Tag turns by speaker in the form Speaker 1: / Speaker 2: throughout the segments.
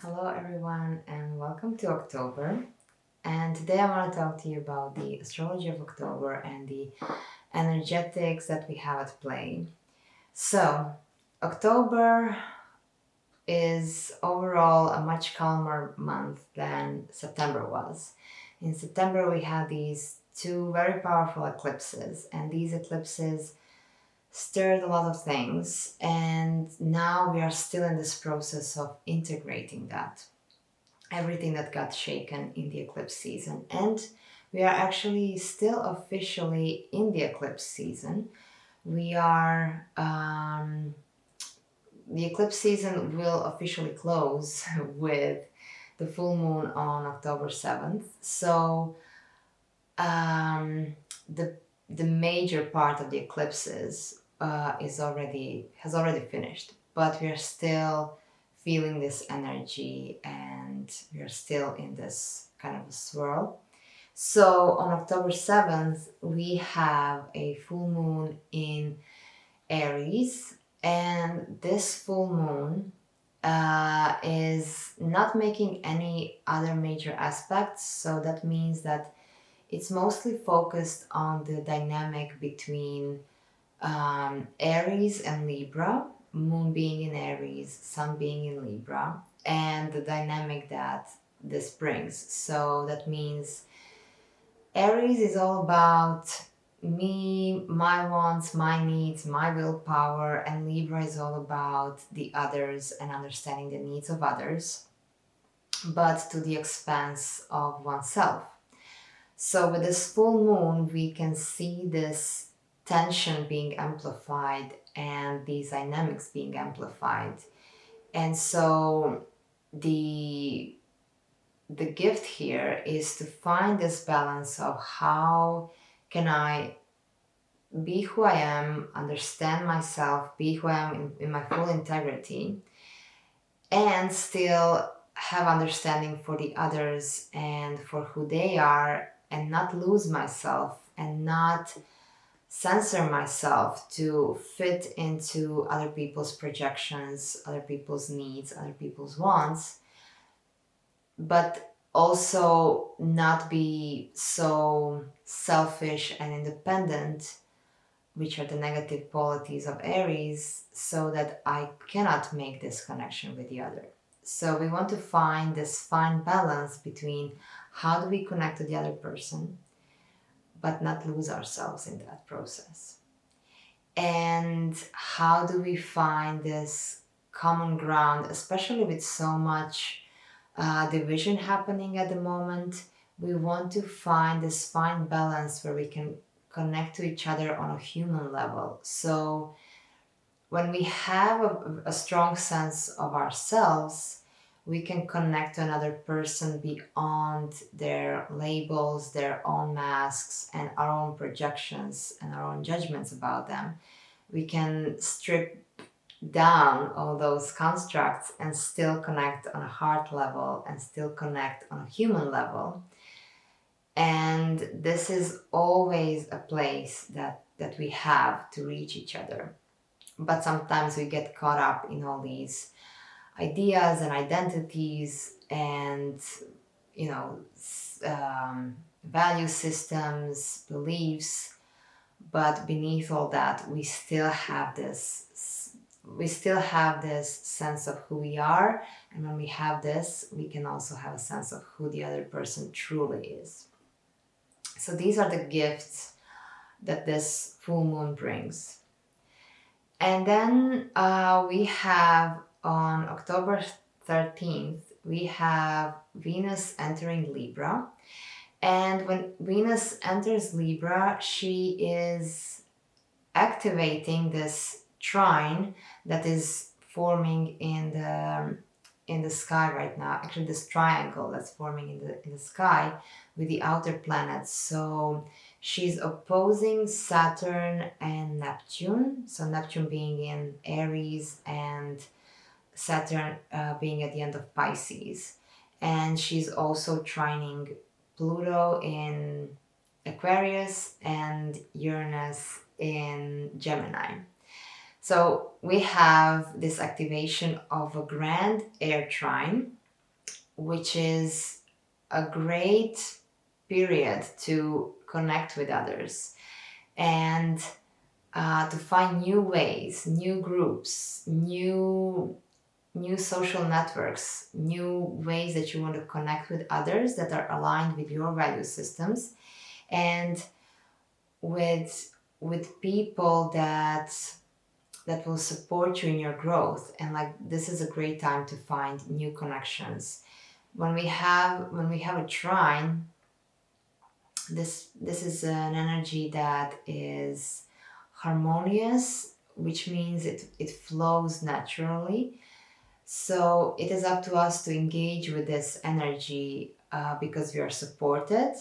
Speaker 1: Hello everyone and welcome to October. And today I want to talk to you about the astrology of October and the energetics that we have at play. So, October is overall a much calmer month than September was. In September, we had these two very powerful eclipses, and these eclipses stirred a lot of things, and now we are still in this process of integrating that everything that got shaken in the eclipse season. And we are actually still officially in the eclipse season. We are, the eclipse season will officially close with the full moon on October 7th. So um, the, the major part of the eclipses has already finished, but we are still feeling this energy and we are still in this kind of a swirl. So on October 7th, we have a full moon in Aries, and this full moon is not making any other major aspects. So that means that it's mostly focused on the dynamic between Aries and Libra, Moon being in Aries, Sun being in Libra, and the dynamic that this brings. So that means Aries is all about me, my wants, my needs, my willpower, and Libra is all about the others and understanding the needs of others, but to the expense of oneself. So with this full moon, we can see this tension being amplified and these dynamics being amplified. And so the gift here is to find this balance of how can I be who I am, understand myself, be who I am in my full integrity, and still have understanding for the others and for who they are, and not lose myself and not censor myself to fit into other people's projections, other people's needs, other people's wants, but also not be so selfish and independent, which are the negative qualities of Aries, so that I cannot make this connection with the other. So we want to find this fine balance between how do we connect to the other person, but not lose ourselves in that process. And how do we find this common ground, especially with so much division happening at the moment? We want to find this fine balance where we can connect to each other on a human level. So when we have a strong sense of ourselves, we can connect to another person beyond their labels, their own masks, and our own projections and our own judgments about them. We can strip down all those constructs and still connect on a heart level and still connect on a human level. And this is always a place that we have to reach each other. But sometimes we get caught up in all these ideas and identities and, you know, value systems, beliefs. But beneath all that, we still have this sense of who we are. And when we have this, we can also have a sense of who the other person truly is. So these are the gifts that this full moon brings. And then we have on October 13th, we have Venus entering Libra. And when Venus enters Libra, she is activating this trine that is forming in the sky right now. Actually, this triangle that's forming in the sky with the outer planets. So she's opposing Saturn and Neptune. So Neptune being in Aries and Saturn being at the end of Pisces. And she's also trining Pluto in Aquarius and Uranus in Gemini. So we have this activation of a grand air trine which is a great period to connect with others and to find new ways, new groups, new social networks, new ways that you want to connect with others that are aligned with your value systems, and with people that will support you in your growth. And like, this is a great time to find new connections. When we have a trine, this is an energy that is harmonious, which means it flows naturally. So it is up to us to engage with this energy, because we are supported.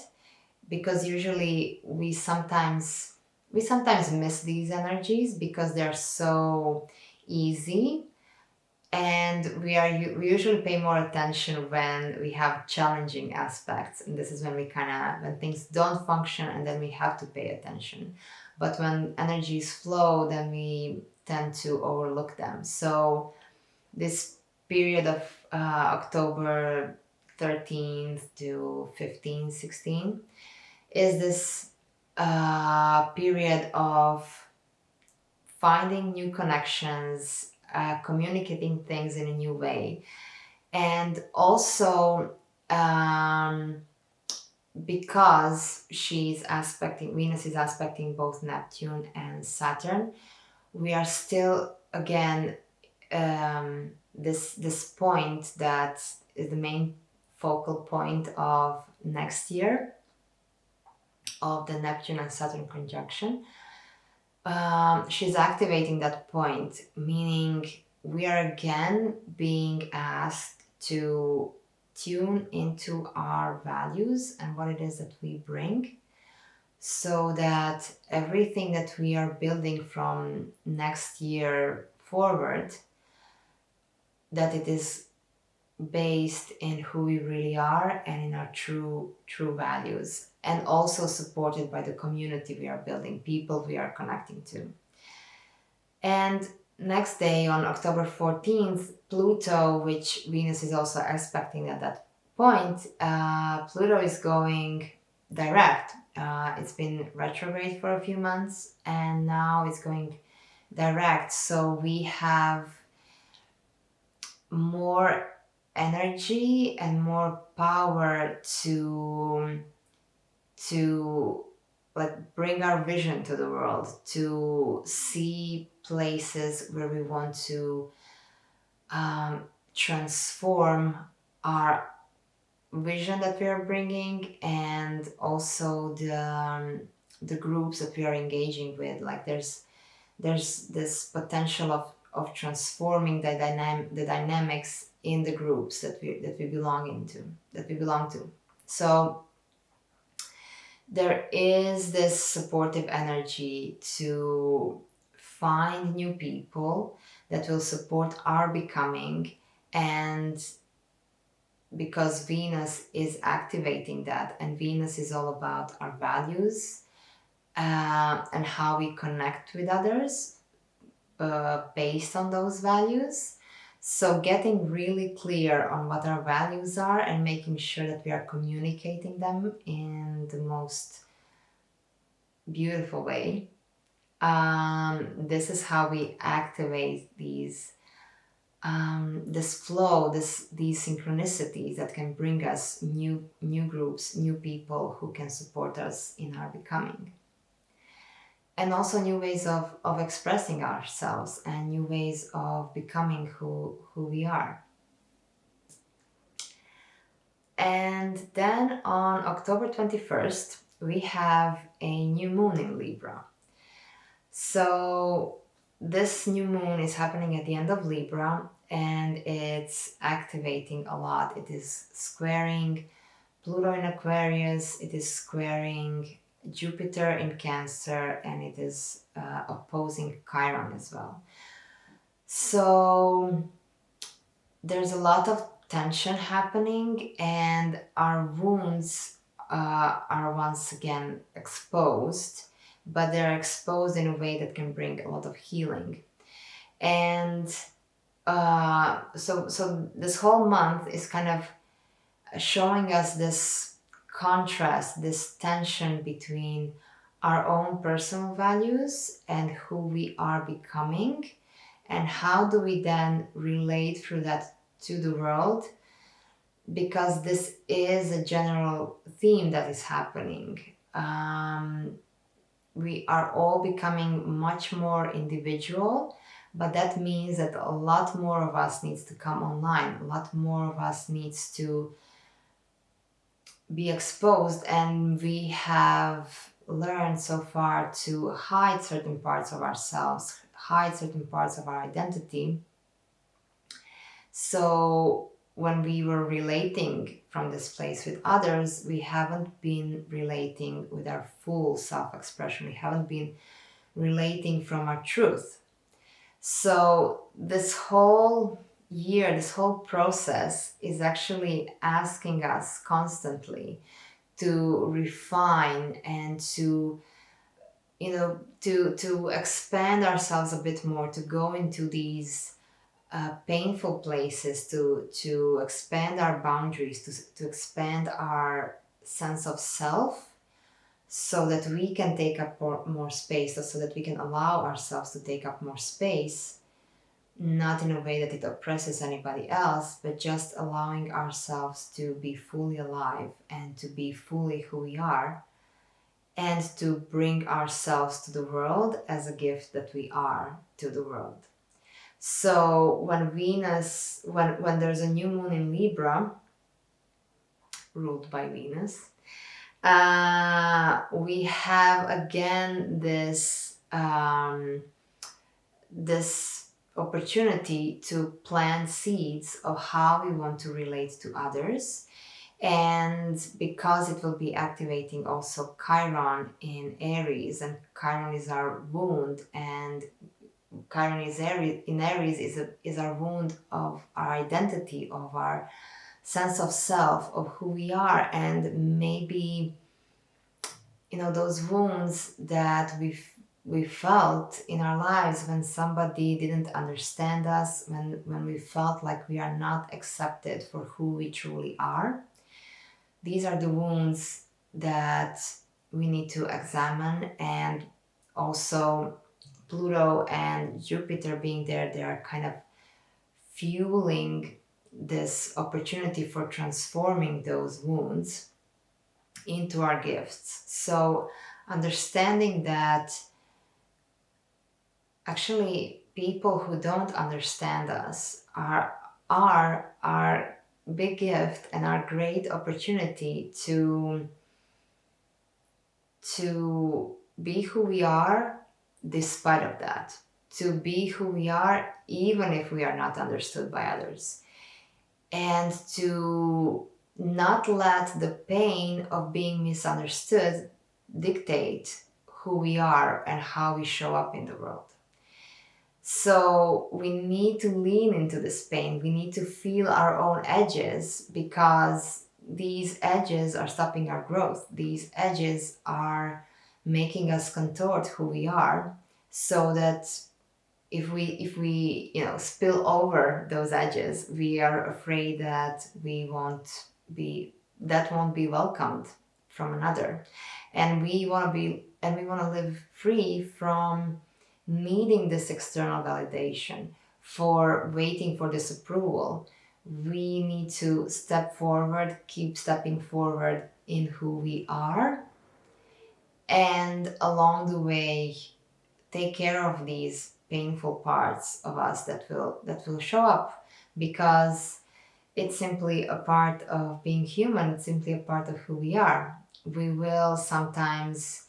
Speaker 1: Because usually we sometimes miss these energies because they're so easy, and we usually pay more attention when we have challenging aspects, and this is when when things don't function, and then we have to pay attention. But when energies flow, then we tend to overlook them. So this period of October 13th to 15, 16 is this period of finding new connections, communicating things in a new way. And also, um, because Venus is aspecting both Neptune and Saturn, we are still, again, this point that is the main focal point of next year, of the Neptune and Saturn conjunction. She's activating that point, meaning we are again being asked to tune into our values and what it is that we bring, so that everything that we are building from next year forward, that it is based in who we really are and in our true values, and also supported by the community we are building, people we are connecting to. And next day, on October 14th, Pluto, which Venus is also aspecting at that point, Pluto is going direct. It's been retrograde for a few months, and now it's going direct. So we have more energy and more power to like bring our vision to the world, to see places where we want to transform our vision that we are bringing, and also the groups that we are engaging with. Like, there's this potential of transforming the dynamics in the groups that we belong to. So there is this supportive energy to find new people that will support our becoming. And because Venus is activating that, and Venus is all about our values, and how we connect with others based on those values. So getting really clear on what our values are and making sure that we are communicating them in the most beautiful way. This is how we activate this flow, these synchronicities that can bring us new groups, new people who can support us in our becoming. And also new ways of expressing ourselves, and new ways of becoming who we are. And then on October 21st, we have a new moon in Libra. So this new moon is happening at the end of Libra, and it's activating a lot. It is squaring Pluto in Aquarius, it is squaring Jupiter in Cancer, and it is opposing Chiron as well. So there's a lot of tension happening, and our wounds are once again exposed, but they're exposed in a way that can bring a lot of healing. And so this whole month is kind of showing us this contrast, this tension between our own personal values and who we are becoming, and how do we then relate through that to the world, because this is a general theme that is happening. We are all becoming much more individual, but that means that a lot more of us needs to come online, a lot more of us needs to be exposed, and we have learned so far to hide certain parts of ourselves, hide certain parts of our identity. So when we were relating from this place with others, we haven't been relating with our full self-expression. We haven't been relating from our truth. So this whole year, this whole process is actually asking us constantly to refine and to, to expand ourselves a bit more, to go into these painful places, to expand our boundaries, to expand our sense of self, so that we can take up more space, so that we can allow ourselves to take up more space, not in a way that it oppresses anybody else, but just allowing ourselves to be fully alive and to be fully who we are, and to bring ourselves to the world as a gift that we are to the world. So when there's a new moon in Libra, ruled by Venus, we have again this opportunity to plant seeds of how we want to relate to others. And because it will be activating also Chiron in Aries, and Chiron is our wound, and Chiron is in Aries is our wound of our identity, of our sense of self, of who we are, and maybe those wounds that we felt in our lives when somebody didn't understand us, when we felt like we are not accepted for who we truly are. These are the wounds that we need to examine. And also Pluto and Jupiter being there, they are kind of fueling this opportunity for transforming those wounds into our gifts. So understanding that actually people who don't understand us are our big gift and our great opportunity to be who we are despite of that, to be who we are even if we are not understood by others, and to not let the pain of being misunderstood dictate who we are and how we show up in the world. So we need to lean into this pain. We need to feel our own edges, because these edges are stopping our growth. These edges are making us contort who we are, so that if we spill over those edges, we are afraid that won't be welcomed from another. And we want to live free from needing this external validation, for waiting for this approval. We need to step forward, keep stepping forward in who we are, and along the way take care of these painful parts of us that will show up, because it's simply a part of being human. It's simply a part of who we are. We will sometimes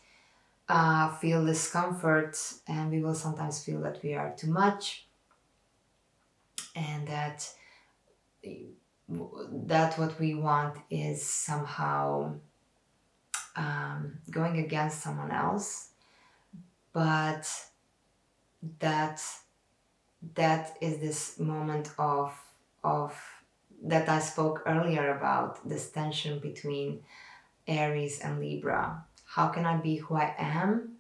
Speaker 1: feel discomfort, and we will sometimes feel that we are too much, and that what we want is somehow going against someone else. But that is this moment of that I spoke earlier about, this tension between Aries and Libra. How can I be who I am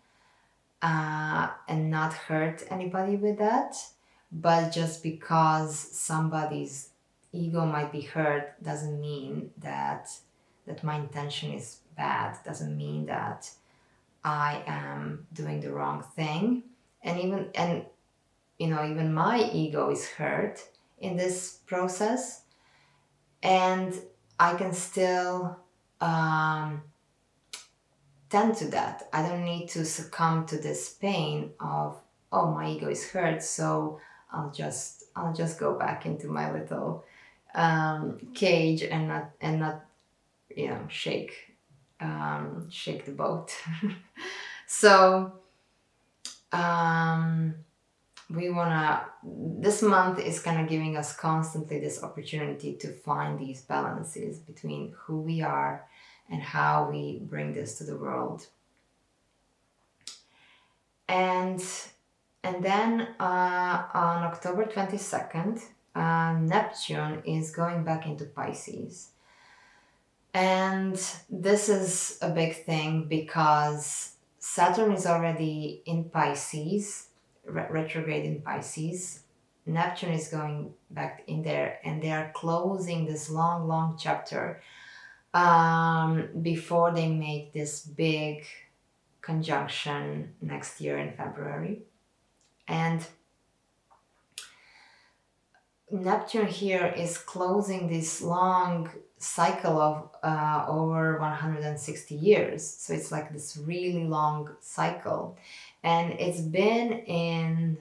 Speaker 1: and not hurt anybody with that? But just because somebody's ego might be hurt doesn't mean that my intention is bad, doesn't mean that I am doing the wrong thing. And even my ego is hurt in this process, and I can still tend to that. I don't need to succumb to this pain of, oh, my ego is hurt, so I'll just go back into my little cage and not shake the boat. So we wanna this month is kind of giving us constantly this opportunity to find these balances between who we are and how we bring this to the world. And then on October 22nd, Neptune is going back into Pisces. And this is a big thing because Saturn is already in Pisces, retrograde in Pisces. Neptune is going back in there, and they are closing this long, long chapter before they make this big conjunction next year in February. And Neptune here is closing this long cycle of over 160 years. So it's like this really long cycle. And it's been in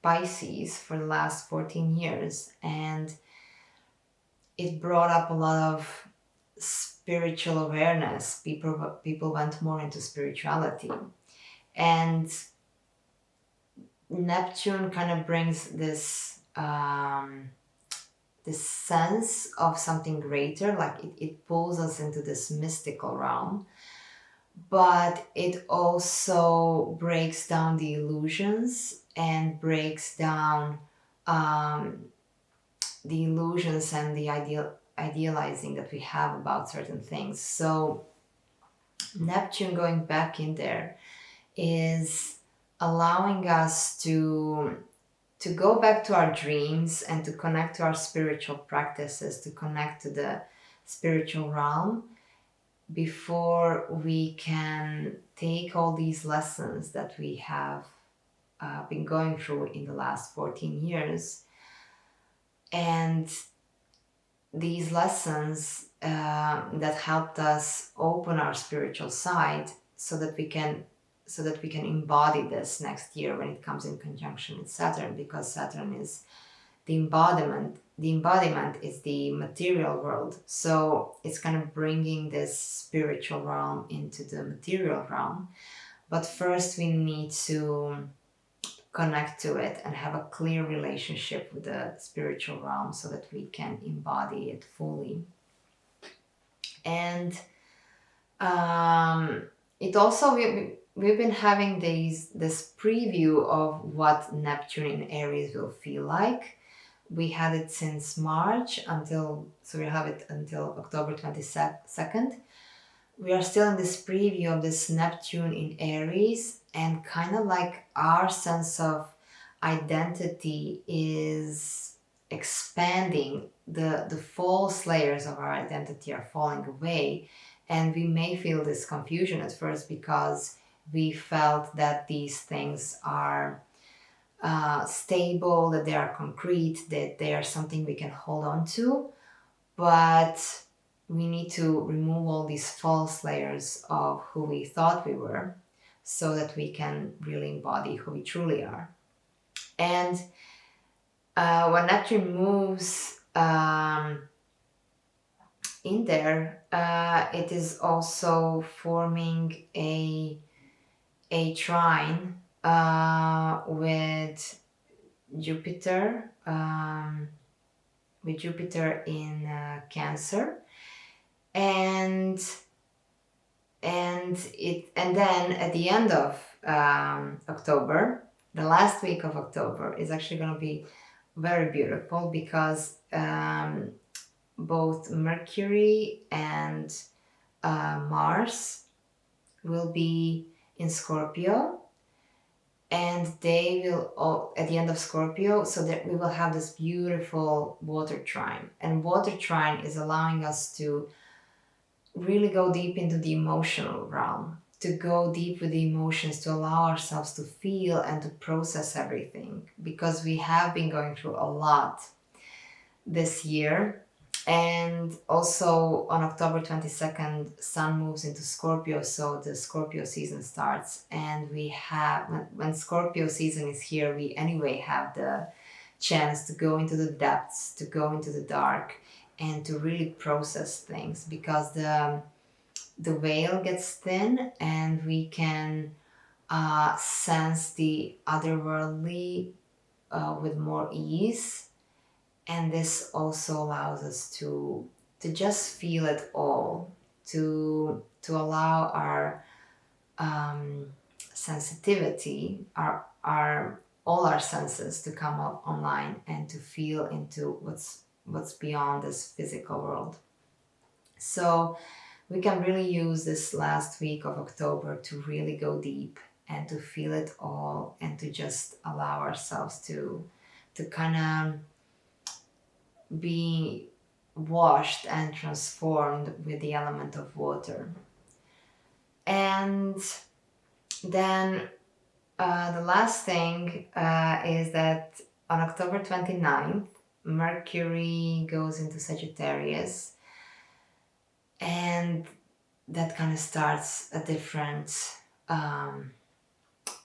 Speaker 1: Pisces for the last 14 years. And it brought up a lot of spiritual awareness. People went more into spirituality. And Neptune kind of brings this this sense of something greater, like it pulls us into this mystical realm, but it also breaks down the illusions and breaks down the illusions and the idealizing that we have about certain things. So Neptune going back in there is allowing us to go back to our dreams and to connect to our spiritual practices, to connect to the spiritual realm before we can take all these lessons that we have been going through in the last 14 years. And these lessons that helped us open our spiritual side so that we can embody this next year when it comes in conjunction with Saturn, because Saturn is the embodiment. The embodiment is the material world. So it's kind of bringing this spiritual realm into the material realm. But first we need to connect to it and have a clear relationship with the spiritual realm so that we can embody it fully. And it also, we've been having this preview of what Neptune in Aries will feel like. We had it since March we have it until October 22nd. We are still in this preview of this Neptune in Aries, and kind of like our sense of identity is expanding. The false layers of our identity are falling away, and we may feel this confusion at first because we felt that these things are stable, that they are concrete, that they are something we can hold on to. But we need to remove all these false layers of who we thought we were so that we can really embody who we truly are. And when Neptune moves in there, it is also forming a trine with Jupiter, in Cancer, and then at the end of October, the last week of October is actually going to be very beautiful because both Mercury and Mars will be in Scorpio, and they will all at the end of Scorpio, so that we will have this beautiful water trine. And water trine is allowing us to really go deep into the emotional realm, to go deep with the emotions, to allow ourselves to feel and to process everything, because we have been going through a lot this year. And also on October 22nd, Sun moves into Scorpio, so the Scorpio season starts. And we have, when Scorpio season is here, we anyway have the chance to go into the depths, to go into the dark, and to really process things, because the veil gets thin and we can sense the otherworldly with more ease. And this also allows us to just feel it all, to allow our sensitivity, our all our senses to come up online and to feel into what's beyond this physical world. So we can really use this last week of October to really go deep and to feel it all, and to just allow ourselves to kind of be washed and transformed with the element of water. And then the last thing is that on October 29th, Mercury goes into Sagittarius, and that kind of starts um,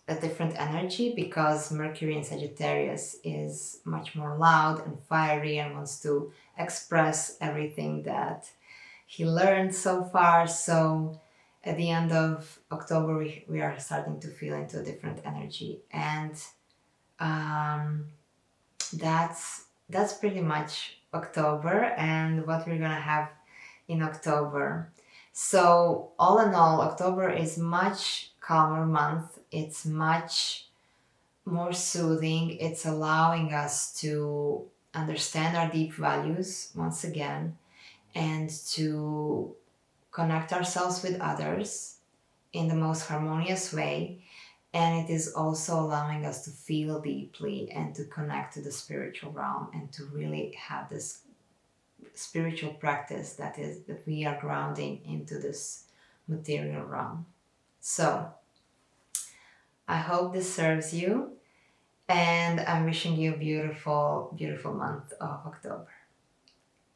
Speaker 1: a different energy, because Mercury in Sagittarius is much more loud and fiery and wants to express everything that he learned so far. So at the end of October, we are starting to feel into a different energy. And um, that's pretty much October and what we're gonna have in October. So all in all, October is much calmer month. It's much more soothing. It's allowing us to understand our deep values once again, and to connect ourselves with others in the most harmonious way. And it is also allowing us to feel deeply and to connect to the spiritual realm, and to really have this spiritual practice that we are grounding into this material realm. So I hope this serves you, and I'm wishing you a beautiful, beautiful month of October.